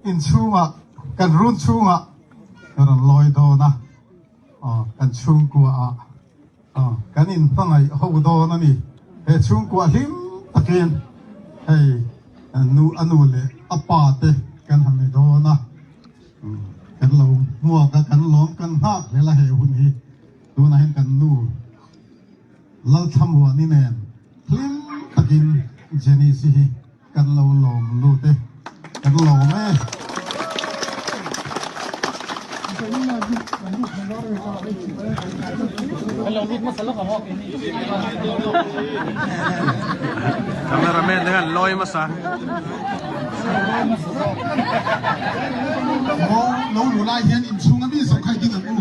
in chhungah kan run chhungah ron loi do na kan chung kwa kan in pangai ho do na ni he chung kwa him takin hey anu le apa te kan ham do na kan lo mua ka kan lom kan hak le la he hun hi tu na hen kan nu lal thamwa ni nen him takin Janis hi kan lo lom lu te kan lo me Kameramen dengan loy masa. Nấu lúa lai hiền in chung anh đi sống khai kinh anh u.